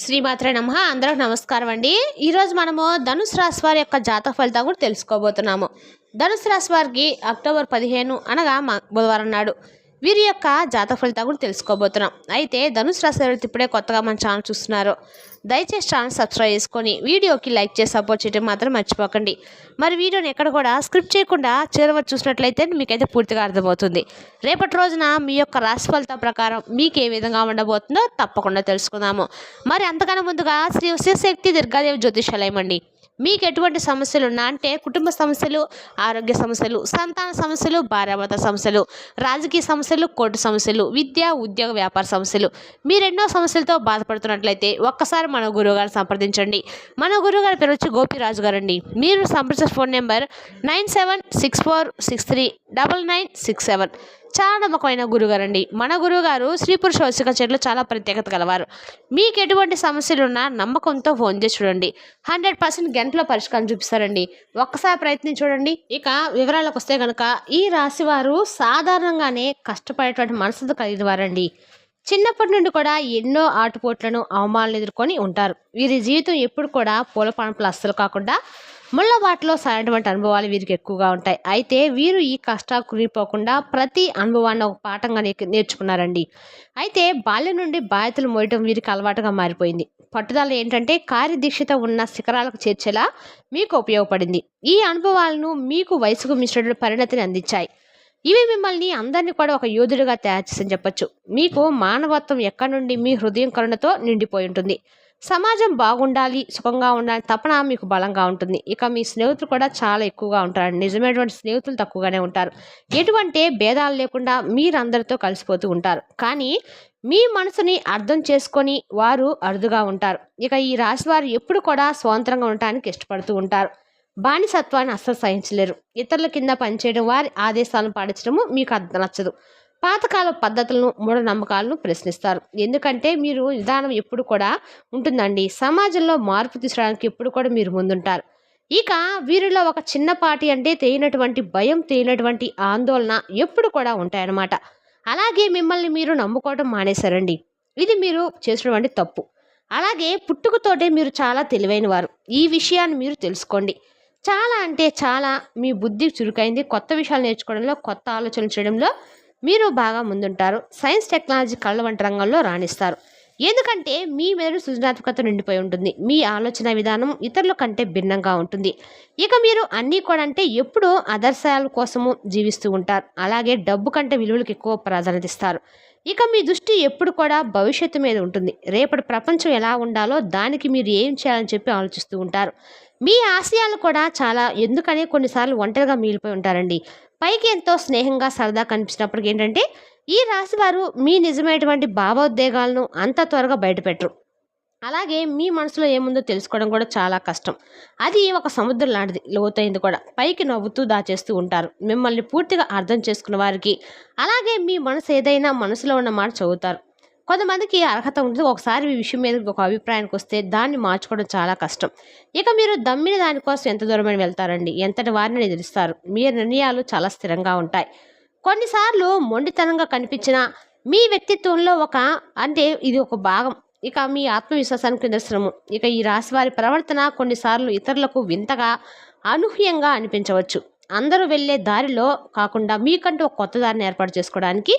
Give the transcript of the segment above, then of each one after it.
శ్రీమాత్రే నమః. అందరికి నమస్కారం అండి. ఈరోజు మనము ధనుసు రాశి వారి యొక్క జాతక ఫలితాలు కూడా తెలుసుకోబోతున్నాము. ధనుసు రాశి వారికి అక్టోబర్ 15 అనగా బుధవారం నాడు వీరి యొక్క జాతక ఫలితాలు కూడా తెలుసుకోబోతున్నాం. అయితే ధనుసు రాశి వారు ఇప్పుడే కొత్తగా మన ఛానల్ చూస్తున్నారు, దయచేసి ఛానల్ సబ్స్క్రైబ్ చేసుకొని వీడియోకి లైక్ చేసి సపోర్ట్ చేయడం మాత్రం మర్చిపోకండి. మరి వీడియోని ఎక్కడ కూడా స్క్రిప్ట్ చేయకుండా చివరి చూసినట్లయితే మీకైతే పూర్తిగా అర్థమవుతుంది. రేపటి రోజున మీ యొక్క రాశి ఫలితం ప్రకారం మీకు ఏ విధంగా ఉండబోతుందో తప్పకుండా తెలుసుకుందాము. మరి అంతకన్నా ముందుగా శ్రీ శక్తి దుర్గాదేవి జ్యోతిషాలయం అండి. మీకు ఎటువంటి సమస్యలు ఉన్నా అంటే కుటుంబ సమస్యలు, ఆరోగ్య సమస్యలు, సంతాన సమస్యలు, భార్యాభర్త సమస్యలు, రాజకీయ సమస్యలు, కోర్టు సమస్యలు, విద్య, ఉద్యోగ, వ్యాపార సమస్యలు, మీరెన్నో సమస్యలతో బాధపడుతున్నట్లయితే ఒక్కసారి మన గురువుగారిని సంప్రదించండి. మన గురువుగారి పేరు వచ్చి గోపిరాజు గారు అండి. మీరు సంప్రదించిన ఫోన్ నెంబర్ 9764639967. చాలా నమ్మకమైన గురుగారు అండి. మన గురువుగారు స్త్రీ పురుష వశిక చెట్లు చాలా ప్రత్యేకత గలవారు. మీకు ఎటువంటి సమస్యలు ఉన్నా నమ్మకంతో ఫోన్ చేసి చూడండి, 100% గంటలో పరిష్కారం చూపిస్తారండి. ఒక్కసారి ప్రయత్నించి చూడండి. ఇక వివరాలకు వస్తే కనుక ఈ రాశి వారు సాధారణంగానే కష్టపడేటువంటి మనసుతో కలిగిన వారండి. చిన్నప్పటి నుండి కూడా ఎన్నో ఆటుపోట్లను, అవమానాలను ఎదుర్కొని ఉంటారు. వీరి జీవితం ఎప్పుడు కూడా పూల పాన్పులు అస్సలు కాకుండా ముళ్ళ బాటలో సాగినటువంటి అనుభవాలు వీరికి ఎక్కువగా ఉంటాయి. అయితే వీరు ఈ కష్టాలు కురిగిపోకుండా ప్రతి అనుభవాన్ని ఒక పాఠంగా నేర్చుకున్నారండి. అయితే బాల్యం నుండి బాధ్యతలు మోయటం వీరికి అలవాటుగా మారిపోయింది. పట్టుదల ఏంటంటే కార్యదీక్షత ఉన్న శిఖరాలకు చేర్చేలా మీకు ఉపయోగపడింది. ఈ అనుభవాలను మీకు వయసుకు మించినటువంటి పరిణతిని అందించాయి. ఇవి మిమ్మల్ని అందరినీ కూడా ఒక యోధుడిగా తయారు చేసని చెప్పొచ్చు. మీకు మానవత్వం ఎక్కడి నుండి మీ హృదయం కరుణతో నిండిపోయి ఉంటుంది. సమాజం బాగుండాలి, సుఖంగా ఉండాలి తపన మీకు బలంగా ఉంటుంది. ఇక మీ స్నేహితులు కూడా చాలా ఎక్కువగా ఉంటారు. నిజమైనటువంటి స్నేహితులు తక్కువగానే ఉంటారు. ఎటువంటి భేదాలు లేకుండా మీరందరితో కలిసిపోతూ ఉంటారు. కానీ మీ మనసుని అర్థం చేసుకొని వారు అరుదుగా ఉంటారు. ఇక ఈ రాశి వారు ఎప్పుడు కూడా స్వతంత్రంగా ఉండటానికి ఇష్టపడుతూ ఉంటారు. బానిసత్వాన్ని అస్సలు సహించలేరు. ఇతరుల కింద పనిచేయడం, వారి ఆదేశాలను పాటించడము మీకు నచ్చదు. పాతకాల పద్ధతులను, మూఢనమ్మకాలను ప్రశ్నిస్తారు. ఎందుకంటే మీరు విధానం ఎప్పుడు కూడా ఉంటుందండి. సమాజంలో మార్పు తీసుకురావడానికి ఎప్పుడు కూడా మీరు ముందుంటారు. ఇక వీరిలో ఒక చిన్నపాటి అంటే తెలియనటువంటి భయం, తెలియనటువంటి ఆందోళన ఎప్పుడు కూడా ఉంటాయన్నమాట. అలాగే మిమ్మల్ని మీరు నమ్ముకోవడం మానేశారండి. ఇది మీరు చేసినటువంటి తప్పు. అలాగే పుట్టుకతోటే మీరు చాలా తెలివైన వారు. ఈ విషయాన్ని మీరు తెలుసుకోండి. చాలా అంటే చాలా మీ బుద్ధి చురుకైంది. కొత్త విషయాలు నేర్చుకోవడంలో, కొత్త ఆలోచనలు చేయడంలో మీరు బాగా ముందుంటారు. సైన్స్, టెక్నాలజీ, కళ్ళ వంటి రంగంలో రాణిస్తారు. ఎందుకంటే మీ మెదడు సృజనాత్మకత నిండిపోయి ఉంటుంది. మీ ఆలోచన విధానం ఇతరుల కంటే భిన్నంగా ఉంటుంది. ఇక మీరు అన్నీ కూడా అంటే ఎప్పుడూ ఆదర్శాల కోసము జీవిస్తూ ఉంటారు. అలాగే డబ్బు కంటే విలువలకు ఎక్కువ ప్రాధాన్యత ఇస్తారు. ఇక మీ దృష్టి ఎప్పుడు కూడా భవిష్యత్తు మీద ఉంటుంది. రేపటి ప్రపంచం ఎలా ఉండాలో దానికి మీరు ఏం చేయాలని చెప్పి ఆలోచిస్తూ ఉంటారు. మీ ఆశయాలు కూడా చాలా ఎందుకనే కొన్నిసార్లు ఒంటరిగా మిగిలిపోయి ఉంటారండి. పైకి ఎంతో స్నేహంగా సరదా కనిపించినప్పటికీ ఏంటంటే ఈ రాశి వారు మీ నిజమైనటువంటి భావోద్వేగాలను అంత త్వరగా బయటపెట్టరు. అలాగే మీ మనసులో ఏముందో తెలుసుకోవడం కూడా చాలా కష్టం. అది ఒక సముద్రం లాంటిది, లోతైంది కూడా. పైకి నవ్వుతూ దాచేస్తూ ఉంటారు. మిమ్మల్ని పూర్తిగా అర్థం చేసుకున్న వారికి అలాగే మీ మనసు ఏదైనా మనసులో ఉన్న మాట చదువుతారు. కొంతమందికి అర్హత ఉంటుంది. ఒకసారి ఈ విషయం మీద ఒక అభిప్రాయానికి వస్తే దాన్ని మార్చుకోవడం చాలా కష్టం. ఇక మీరు దమ్మిన దానికోసం ఎంత దూరమైన వెళ్తారండి, ఎంతటి వారిని ఎదిరిస్తారు. మీ నిర్ణయాలు చాలా స్థిరంగా ఉంటాయి. కొన్నిసార్లు మొండితనంగా కనిపించిన మీ వ్యక్తిత్వంలో ఇది ఒక భాగం. ఇక మీ ఆత్మవిశ్వాసానికి నిదర్శనము. ఇక ఈ రాశి వారి ప్రవర్తన కొన్నిసార్లు ఇతరులకు వింతగా, అనూహ్యంగా అనిపించవచ్చు. అందరూ వెళ్ళే దారిలో కాకుండా మీకంటూ ఒక కొత్త దారిని ఏర్పాటు చేసుకోవడానికి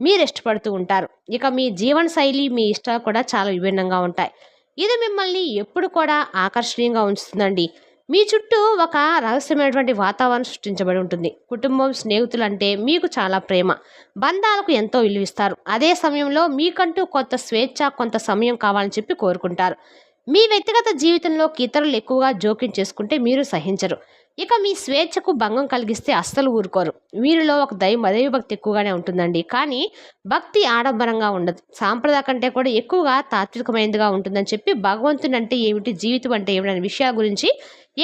మీరు ఇష్టపడుతూ ఉంటారు. ఇక మీ జీవన శైలి, మీ ఇష్టాలు కూడా చాలా విభిన్నంగా ఉంటాయి. ఇది మిమ్మల్ని ఎప్పుడు కూడా ఆకర్షణీయంగా ఉంచుతుందండి. మీ చుట్టూ ఒక రహస్యమైనటువంటి వాతావరణం సృష్టించబడి ఉంటుంది. కుటుంబం, స్నేహితులు అంటే మీకు చాలా ప్రేమ, బంధాలకు ఎంతో విలువిస్తారు. అదే సమయంలో మీకంటూ కొంత స్వేచ్ఛ, కొంత సమయం కావాలని చెప్పి కోరుకుంటారు. మీ వ్యక్తిగత జీవితంలోకి ఇతరులు ఎక్కువగా జోక్యం చేసుకుంటే మీరు సహించరు. ఇక మీ స్వేచ్ఛకు భంగం కలిగిస్తే అస్సలు ఊరుకోరు. వీరిలో ఒక దైవభక్తి ఎక్కువగానే ఉంటుందండి. కానీ భక్తి ఆడంబరంగా ఉండదు. సాంప్రదాయ కంటే కూడా ఎక్కువగా తాత్వికమైనదిగా ఉంటుందని చెప్పి భగవంతుని అంటే ఏమిటి, జీవితం అంటే ఏమిటి అనే విషయాల గురించి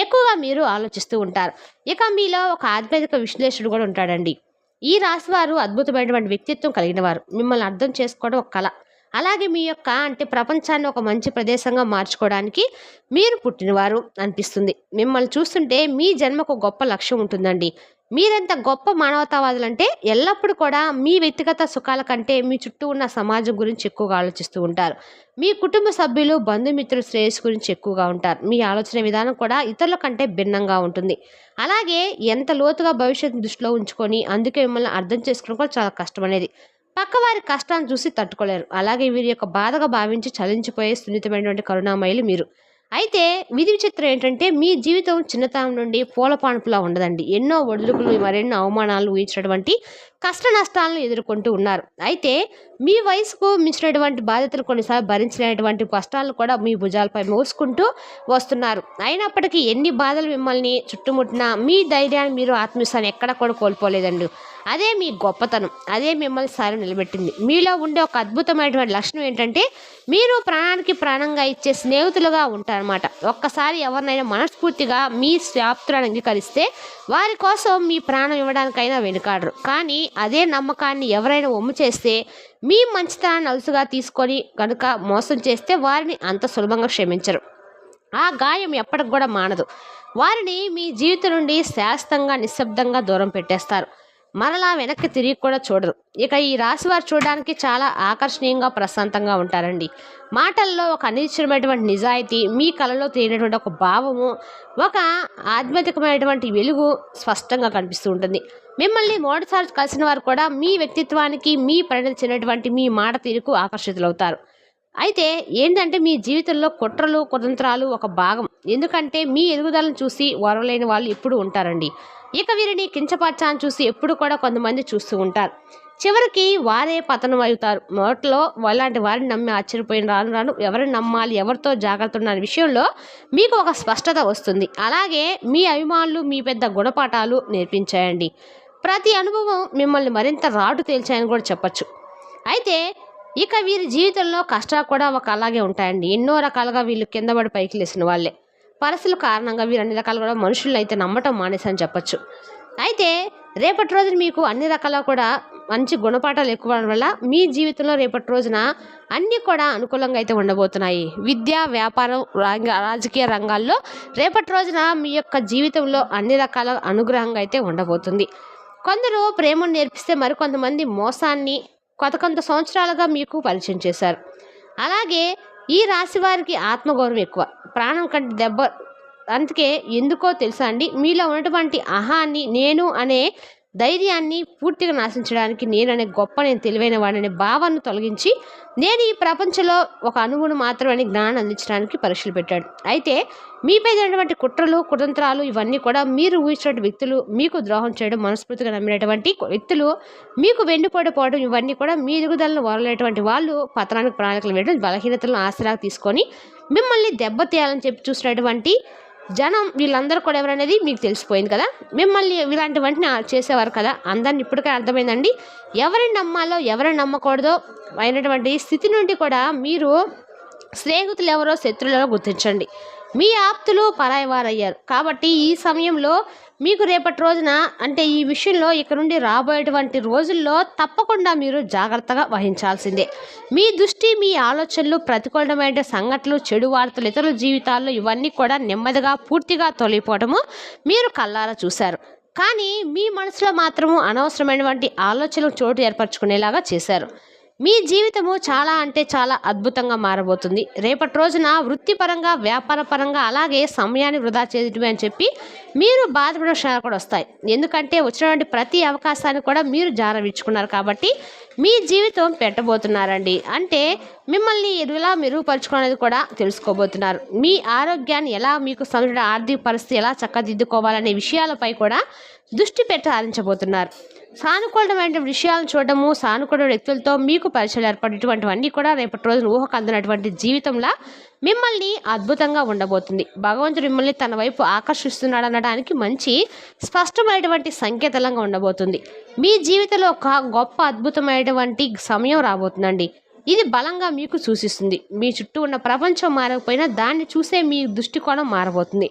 ఎక్కువగా మీరు ఆలోచిస్తూ ఉంటారు. ఇక మీలో ఒక ఆధ్యాత్మిక విశ్లేషకుడు కూడా ఉంటాడండి. ఈ రాశి వారు అద్భుతమైనటువంటి వ్యక్తిత్వం కలిగిన వారు. మిమ్మల్ని అర్థం చేసుకోవడం ఒక కళ. అలాగే మీ యొక్క ప్రపంచాన్ని ఒక మంచి ప్రదేశంగా మార్చుకోవడానికి మీరు పుట్టినవారు అనిపిస్తుంది. మిమ్మల్ని చూస్తుంటే మీ జన్మకు గొప్ప లక్ష్యం ఉంటుందండి. మీరెంత గొప్ప మానవతావాదులంటే ఎల్లప్పుడూ కూడా మీ వ్యక్తిగత సుఖాల కంటే మీ చుట్టూ ఉన్న సమాజం గురించి ఎక్కువగా ఆలోచిస్తూ ఉంటారు. మీ కుటుంబ సభ్యులు, బంధుమిత్రుల శ్రేయస్సు గురించి ఎక్కువగా ఉంటారు. మీ ఆలోచన విధానం కూడా ఇతరుల కంటే భిన్నంగా ఉంటుంది. అలాగే ఎంత లోతుగా భవిష్యత్తుని దృష్టిలో ఉంచుకొని అందుకే మిమ్మల్ని అర్థం చేసుకోవడం కూడా చాలా కష్టమనేది. పక్కవారి కష్టాన్ని చూసి తట్టుకోలేరు. అలాగే వీరి యొక్క బాధగా భావించి చలించిపోయే సున్నితమైనటువంటి కరుణామయులు మీరు. అయితే విధి విచిత్రం ఏంటంటే మీ జీవితం చిన్నతనం నుండి పూల పానుపులా ఉండదండి. ఎన్నో ఒడిదుడుకులు, మరెన్నో అవమానాలు ఊహించినటువంటి కష్ట నష్టాలను ఎదుర్కొంటూ ఉన్నారు. అయితే మీ వయసుకు మించినటువంటి బాధ్యతలు కొన్నిసార్లు భరించినటువంటి కష్టాలను కూడా మీ భుజాలపై మోసుకుంటూ వస్తున్నారు. అయినప్పటికీ ఎన్ని బాధలు మిమ్మల్ని చుట్టుముట్టినా మీ ధైర్యాన్ని, మీరు ఆత్మవిశ్వాసాన్ని ఎక్కడ కూడా కోల్పోలేదండి. అదే మీ గొప్పతనం. అదే మిమ్మల్ని స్థాయిలో నిలబెట్టింది. మీలో ఉండే ఒక అద్భుతమైనటువంటి లక్షణం ఏంటంటే మీరు ప్రాణానికి ప్రాణంగా ఇచ్చే స్నేహితులుగా ఉంటారన్నమాట. ఒక్కసారి ఎవరినైనా మనస్ఫూర్తిగా మీ శాప్తులను అంగీకరిస్తే వారి కోసం మీ ప్రాణం ఇవ్వడానికైనా వెనుకాడరు. కానీ అదే నమ్మకాన్ని ఎవరైనా ఒమ్ము చేస్తే, మీ మంచితనాన్ని అలుసుగా తీసుకొని కనుక మోసం చేస్తే వారిని అంత సులభంగా క్షమించరు. ఆ గాయం ఎప్పటికి కూడా మానదు. వారిని మీ జీవితం నుండి శాశ్వతంగా నిశ్శబ్దంగా దూరం పెట్టేస్తారు. మరలా వెనక్కి తిరిగి కూడా చూడరు. ఇక ఈ రాశి వారు చూడడానికి చాలా ఆకర్షణీయంగా, ప్రశాంతంగా ఉంటారండి. మాటల్లో ఒక అనిశ్చయమైనటువంటి నిజాయితీ, మీ కళలో తెలియనటువంటి ఒక భావము, ఒక ఆధ్యాత్మికమైనటువంటి వెలుగు స్పష్టంగా కనిపిస్తూ ఉంటుంది. మిమ్మల్ని మొదటిసారి కలిసిన వారు కూడా మీ వ్యక్తిత్వానికి, మీ పరిణతి చెందినటువంటి మీ మాట తీరుకు ఆకర్షితులవుతారు. అయితే ఏంటంటే మీ జీవితంలో కుట్రలు, కుతంత్రాలు ఒక భాగం. ఎందుకంటే మీ ఎదుగుదలను చూసి ఓర్వలేని వాళ్ళు ఎప్పుడూ ఉంటారండి. ఇక వీరిని కించపరచాలని చూసి ఎప్పుడు కూడా కొంతమంది చూస్తూ ఉంటారు. చివరికి వారే పతనం అవుతారు. మొదట్లో అలాంటి వారిని నమ్మి ఆశ్చర్యపోయిన రాను రాను ఎవరిని నమ్మాలి, ఎవరితో జాగ్రత్త ఉన్న విషయంలో మీకు ఒక స్పష్టత వస్తుంది. అలాగే మీ అభిమానులు మీ పెద్ద గుణపాఠాలు నేర్పించాయండి. ప్రతి అనుభవం మిమ్మల్ని మరింత రాటు తేల్చాయని కూడా చెప్పచ్చు. అయితే ఇక వీరి జీవితంలో కష్టాలు కూడా ఒక అలాగే ఉంటాయండి. ఎన్నో రకాలుగా వీళ్ళు కింద పడి పైకి లేసిన వాళ్ళే. పరిస్థితుల కారణంగా వీరు అన్ని రకాలుగా కూడా మనుషులను అయితే నమ్మటం మానేసని చెప్పచ్చు. అయితే రేపటి రోజున మీకు అన్ని రకాల కూడా మంచి గుణపాఠాలు ఎక్కువ వల్ల మీ జీవితంలో రేపటి రోజున అన్నీ కూడా అనుకూలంగా అయితే ఉండబోతున్నాయి. విద్య, వ్యాపారం, రాజకీయ రంగాల్లో రేపటి రోజున మీ యొక్క జీవితంలో అన్ని రకాల అనుగ్రహంగా అయితే ఉండబోతుంది. కొందరు ప్రేమను నేర్పిస్తే మరికొంతమంది మోసాన్ని కొంత సంవత్సరాలుగా మీకు పరిచయం చేశారు. అలాగే ఈ రాశి వారికి ఆత్మగౌరవం ఎక్కువ, ప్రాణం కంటే దెబ్బ. అందుకే ఎందుకో తెలుసా అండి, మీలో ఉన్నటువంటి అహాన్ని, నేను అనే ధైర్యాన్ని పూర్తిగా నాశించడానికి, నేను తెలివైన వాడనే భావాన్ని తొలగించి నేను ఈ ప్రపంచంలో ఒక అణువును మాత్రమే జ్ఞానాన్ని అందించడానికి పరీక్షలు పెట్టాడు. అయితే మీపై జరిగినటువంటి కుట్రలు, కుతంత్రాలు ఇవన్నీ కూడా మీరు ఊహించినటువంటి వ్యక్తులు, మీకు ద్రోహం చేయడం మనస్ఫూర్తిగా నమ్మినటువంటి వ్యక్తులు, మీకు వెన్నుపోవడం, ఇవన్నీ కూడా మీ ఎదుగుదలను వరలేటువంటి వాళ్ళు పతనానికి ప్రణాళికలు వేయడం, బలహీనతలను ఆసరాగా తీసుకొని మిమ్మల్ని దెబ్బతీయాలని చెప్పి చూసినటువంటి జనం వీళ్ళందరూ కూడా ఎవరనేది మీకు తెలిసిపోయింది కదా. మిమ్మల్ని ఇలాంటివన్నీ చేసేవారు కదా. అందరిని ఇప్పటికే అర్థమైందండి. ఎవరిని నమ్మాలో ఎవరిని నమ్మకూడదో అయినటువంటి స్థితి నుండి కూడా మీరు స్నేహితులు ఎవరో, శత్రువులు ఎవరో గుర్తించండి. మీ ఆప్తులు పరాయివారయ్యారు. కాబట్టి ఈ సమయంలో మీకు రేపటి రోజున అంటే ఈ విషయంలో ఇక నుండి రాబోయేటువంటి రోజుల్లో తప్పకుండా మీరు జాగ్రత్తగా వహించాల్సిందే. మీ దృష్టి, మీ ఆలోచనలు, ప్రతికూలమైన సంఘటనలు, చెడు వార్తలు, ఇతరుల జీవితాల్లో ఇవన్నీ కూడా నెమ్మదిగా పూర్తిగా తొలగిపోవటము మీరు కళ్ళారా చూశారు. కానీ మీ మనసులో మాత్రము అనవసరమైనటువంటి ఆలోచనలు చోటు ఏర్పరచుకునేలాగా చేశారు. మీ జీవితము చాలా అంటే చాలా అద్భుతంగా మారబోతుంది. రేపటి రోజున వృత్తిపరంగా, వ్యాపారపరంగా, అలాగే సమయాన్ని వృధా చేయటమే అని చెప్పి మీరు బాధపడే విషయాలు కూడా వస్తాయి. ఎందుకంటే వచ్చినటువంటి ప్రతి అవకాశాన్ని కూడా మీరు జారవించుకున్నారు కాబట్టి మీ జీవితం పెట్టబోతున్నారండి. అంటే మిమ్మల్ని ఎలా మెరుగుపరుచుకునేది కూడా తెలుసుకోబోతున్నారు. మీ ఆరోగ్యాన్ని ఎలా, మీకు సంబంధించిన ఆర్థిక పరిస్థితి ఎలా చక్కదిద్దుకోవాలనే విషయాలపై కూడా దృష్టి పెట్టి సాధించబోతున్నారు. సానుకూలమైన విషయాలను చూడడము, సానుకూల వ్యక్తులతో మీకు పరిచయాలు ఏర్పడేటువంటివన్నీ కూడా రేపటి రోజున ఊహకు అందినటువంటి జీవితంలా మిమ్మల్ని అద్భుతంగా ఉండబోతుంది. భగవంతుడు మిమ్మల్ని తన వైపు ఆకర్షిస్తున్నాడు అనడానికి మంచి స్పష్టమైనటువంటి సంకేతాలంగా ఉండబోతుంది. మీ జీవితంలో ఒక గొప్ప అద్భుతమైనటువంటి సమయం రాబోతుందండి. ఇది బలంగా మీకు సూచిస్తుంది. మీ చుట్టూ ఉన్న ప్రపంచం మారకపోయినా దాన్ని చూసే మీ దృష్టికోణం మారబోతుంది.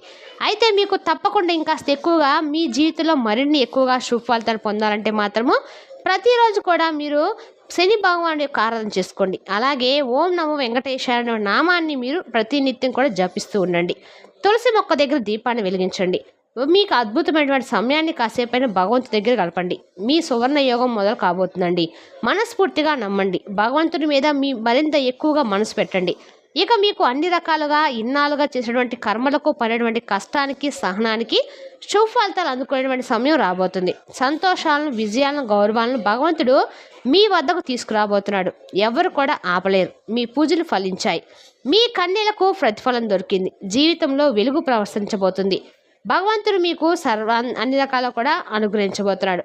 అయితే మీకు తప్పకుండా ఇంకాస్త ఎక్కువగా మీ జీవితంలో మరిన్ని ఎక్కువగా శుభ ఫలితాలు పొందాలంటే మాత్రము ప్రతిరోజు కూడా మీరు శని భగవానుడి యొక్క ఆరాధన చేసుకోండి. అలాగే ఓం నమో వెంకటేశాయ అనే నామాన్ని మీరు ప్రతినిత్యం కూడా జపిస్తూ ఉండండి. తులసి మొక్క దగ్గర దీపాన్ని వెలిగించండి. మీకు అద్భుతమైనటువంటి సమయాన్ని కాసేపైనా భగవంతుడి దగ్గర గడపండి. మీ సువర్ణ యోగం మొదలు కాబోతుందండి. మనస్ఫూర్తిగా నమ్మండి. భగవంతుడి మీద మీ మరింత ఎక్కువగా మనసు పెట్టండి. ఇక మీకు అన్ని రకాలుగా ఇన్నాళ్ళుగా చేసినటువంటి కర్మలకు పడినటువంటి కష్టానికి, సహనానికి ఫలితాలు అందుకునేటువంటి సమయం రాబోతుంది. సంతోషాలను, విజయాలను, గౌరవాలను భగవంతుడు మీ వద్దకు తీసుకురాబోతున్నాడు. ఎవరు కూడా ఆపలేరు. మీ పూజలు ఫలించాయి. మీ కన్నీళ్లకు ప్రతిఫలం దొరికింది. జీవితంలో వెలుగు ప్రవర్తించబోతుంది. భగవంతుడు మీకు అన్ని రకాల కూడా అనుగ్రహించబోతున్నాడు.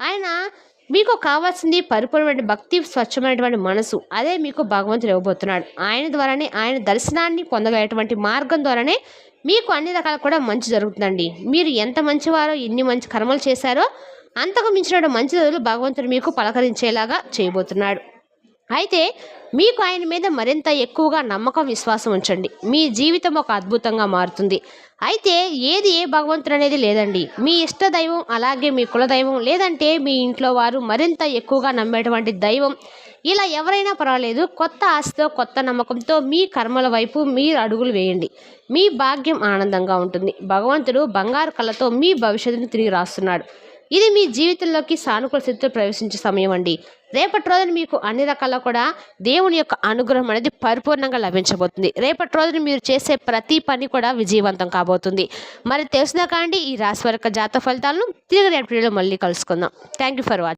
ఆయన మీకు కావాల్సింది పరిపూర్ణమైన భక్తి, స్వచ్ఛమైనటువంటి మనసు. అదే మీకు భగవంతుడు ఇవ్వబోతున్నాడు. ఆయన ద్వారానే, ఆయన దర్శనాన్ని పొందగలిగేటువంటి మార్గం ద్వారానే మీకు అన్ని రకాల కూడా మంచి జరుగుతుందండి. మీరు ఎంత మంచివారో, ఎన్ని మంచి కర్మలు చేశారో అంతకు మించిన మంచి రోజులు భగవంతుడు మీకు పలకరించేలాగా చేయబోతున్నాడు. అయితే మీకు ఆయన మీద మరింత ఎక్కువగా నమ్మకం, విశ్వాసం ఉంచండి. మీ జీవితం ఒక అద్భుతంగా మారుతుంది. అయితే ఏది ఏ భగవంతుడు అనేది లేదండి. మీ ఇష్ట దైవం, అలాగే మీ కులదైవం, లేదంటే మీ ఇంట్లో వారు మరింత ఎక్కువగా నమ్మేటువంటి దైవం, ఇలా ఎవరైనా పర్వాలేదు. కొత్త ఆశతో, కొత్త నమ్మకంతో మీ కర్మల వైపు మీరు అడుగులు వేయండి. మీ భాగ్యం ఆనందంగా ఉంటుంది. భగవంతుడు బంగారు కళ్ళతో మీ భవిష్యత్తును తిరిగి రాస్తున్నాడు. ఇది మీ జీవితంలోకి సానుకూల స్థితితో ప్రవేశించే సమయం అండి. రేపటి రోజున మీకు అన్ని రకాల కూడా దేవుని యొక్క అనుగ్రహం అనేది పరిపూర్ణంగా లభించబోతుంది. రేపటి రోజున మీరు చేసే ప్రతి పని కూడా విజయవంతం కాబోతుంది. మరి తెలిసినా కాండి ఈ రాశి వారి యొక్క జాతక ఫలితాలను తిరిగి రేపటి వీడియోలో మళ్ళీ కలుసుకుందాం. Thank you for watching.